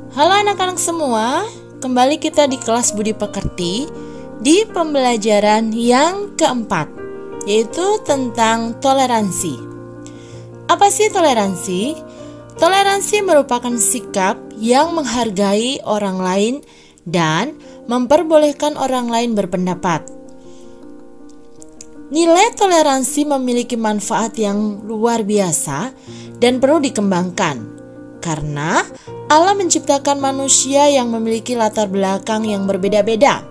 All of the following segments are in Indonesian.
Halo anak-anak semua, kembali kita di kelas Budi Pekerti di pembelajaran yang keempat, yaitu tentang toleransi. Apa sih toleransi? Toleransi merupakan sikap yang menghargai orang lain dan memperbolehkan orang lain berpendapat. Nilai toleransi memiliki manfaat yang luar biasa dan perlu dikembangkan, karena Allah menciptakan manusia yang memiliki latar belakang yang berbeda-beda.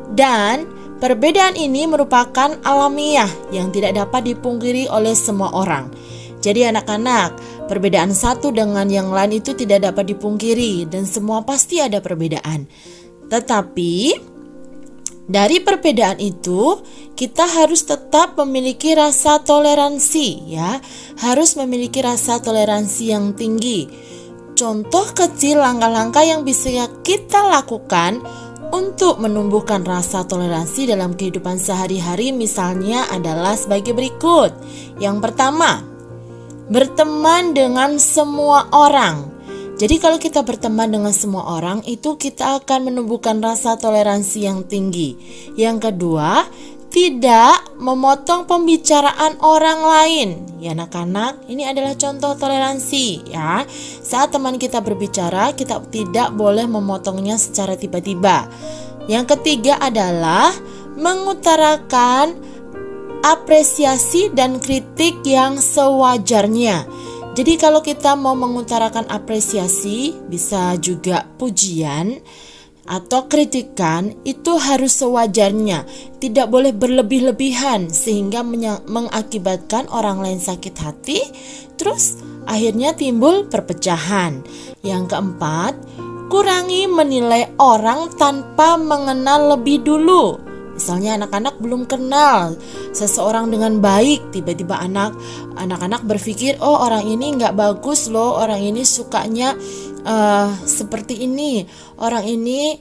Dan perbedaan ini merupakan alamiah yang tidak dapat dipungkiri oleh semua orang. Jadi anak-anak, perbedaan satu dengan yang lain itu tidak dapat dipungkiri dan semua pasti ada perbedaan. Tetapi dari perbedaan itu, kita harus tetap memiliki rasa toleransi, ya. Harus memiliki rasa toleransi yang tinggi. Contoh kecil langkah-langkah yang bisa kita lakukan untuk menumbuhkan rasa toleransi dalam kehidupan sehari-hari misalnya adalah sebagai berikut. Yang pertama, berteman dengan semua orang. Jadi kalau kita berteman dengan semua orang, itu kita akan menumbuhkan rasa toleransi yang tinggi. Yang kedua, tidak memotong pembicaraan orang lain. Ya anak-anak, ini adalah contoh toleransi ya. Saat teman kita berbicara, kita tidak boleh memotongnya secara tiba-tiba. Yang ketiga adalah mengutarakan apresiasi dan kritik yang sewajarnya. Jadi kalau kita mau mengutarakan apresiasi, bisa juga pujian atau kritikan, itu harus sewajarnya, tidak boleh berlebih-lebihan sehingga mengakibatkan orang lain sakit hati, terus akhirnya timbul perpecahan. Yang keempat, kurangi menilai orang tanpa mengenal lebih dulu. Misalnya anak-anak belum kenal seseorang dengan baik, tiba-tiba anak-anak berpikir, oh orang ini nggak bagus loh, orang ini sukanya seperti ini, orang ini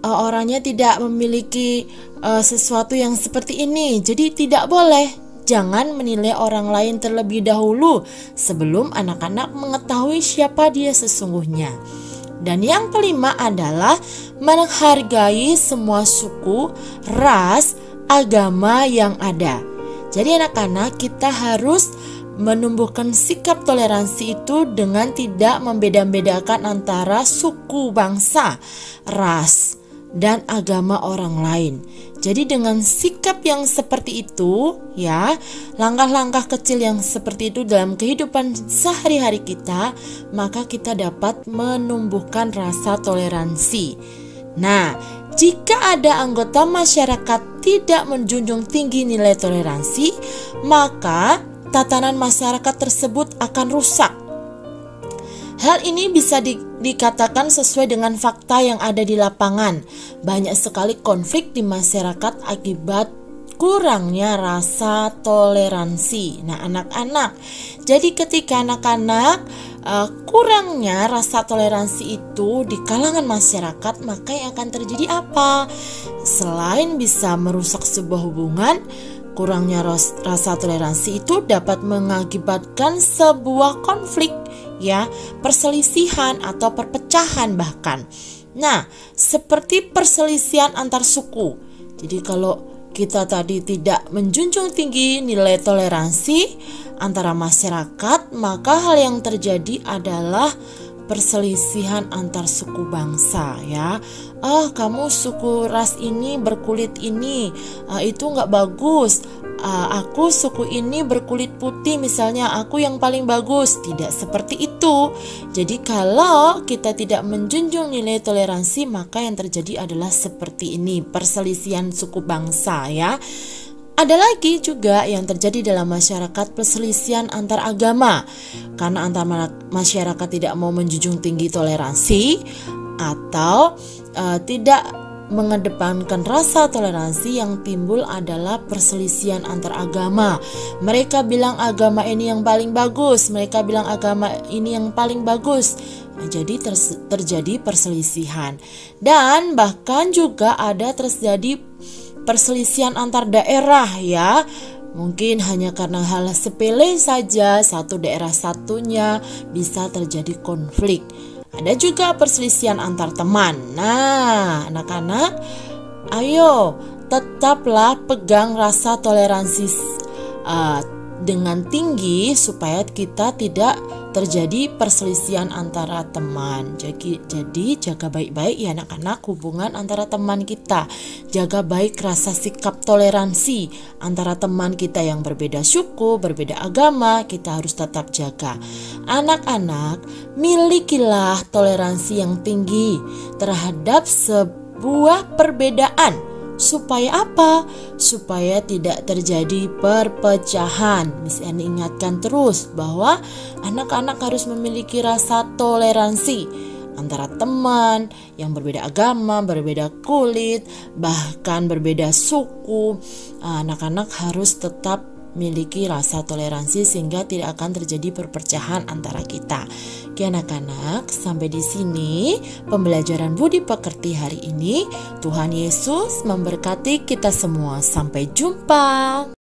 orangnya tidak memiliki sesuatu yang seperti ini. Jadi tidak boleh, jangan menilai orang lain terlebih dahulu sebelum anak-anak mengetahui siapa dia sesungguhnya. Dan yang kelima adalah menghargai semua suku, ras, agama yang ada. Jadi anak-anak, kita harus menumbuhkan sikap toleransi itu dengan tidak membeda-bedakan antara suku, bangsa, ras, dan agama orang lain. Jadi dengan sikap yang seperti itu, ya, langkah-langkah kecil yang seperti itu dalam kehidupan sehari-hari kita, maka kita dapat menumbuhkan rasa toleransi. Nah, jika ada anggota masyarakat tidak menjunjung tinggi nilai toleransi, maka tatanan masyarakat tersebut akan rusak. Hal ini bisa dikatakan sesuai dengan fakta yang ada di lapangan. Banyak sekali konflik di masyarakat akibat kurangnya rasa toleransi. Nah anak-anak, jadi ketika anak-anak kurangnya rasa toleransi itu di kalangan masyarakat, maka yang akan terjadi apa? Selain bisa merusak sebuah hubungan, kurangnya rasa toleransi itu dapat mengakibatkan sebuah konflik, ya, perselisihan atau perpecahan bahkan. Nah, seperti perselisihan antar suku. Jadi kalau kita tadi tidak menjunjung tinggi nilai toleransi antara masyarakat, maka hal yang terjadi adalah perselisihan antar suku bangsa, ya. Kamu suku ras ini berkulit ini, itu nggak bagus. Aku suku ini berkulit putih, misalnya aku yang paling bagus. Tidak seperti itu. Jadi kalau kita tidak menjunjung nilai toleransi, maka yang terjadi adalah seperti ini, perselisihan suku bangsa, ya. Ada lagi juga yang terjadi dalam masyarakat, perselisihan antar agama. Karena antar masyarakat tidak mau menjunjung tinggi toleransi atau tidak mengedepankan rasa toleransi, yang timbul adalah perselisihan antar agama. Mereka bilang agama ini yang paling bagus, mereka bilang agama ini yang paling bagus. Nah, jadi terjadi perselisihan. Dan bahkan juga ada terjadi perselisihan antar daerah, ya. Mungkin hanya karena hal sepele saja, satu daerah satunya bisa terjadi konflik. Ada juga perselisihan antar teman. Nah, anak-anak, ayo tetaplah pegang rasa toleransi dengan tinggi supaya kita tidak terjadi perselisihan antara teman. Jadi jaga baik-baik ya anak-anak hubungan antara teman kita. Jaga baik rasa sikap toleransi antara teman kita yang berbeda suku, berbeda agama, kita harus tetap jaga. Anak-anak, milikilah toleransi yang tinggi terhadap sebuah perbedaan. Supaya apa? Supaya tidak terjadi perpecahan. Miss Eni ingatkan terus bahwa anak-anak harus memiliki rasa toleransi antara teman yang berbeda agama, berbeda kulit, bahkan berbeda suku. Anak-anak harus tetap miliki rasa toleransi sehingga tidak akan terjadi perpecahan antara kita. Oke anak-anak, sampai di sini pembelajaran budi pekerti hari ini. Tuhan Yesus memberkati kita semua. Sampai jumpa.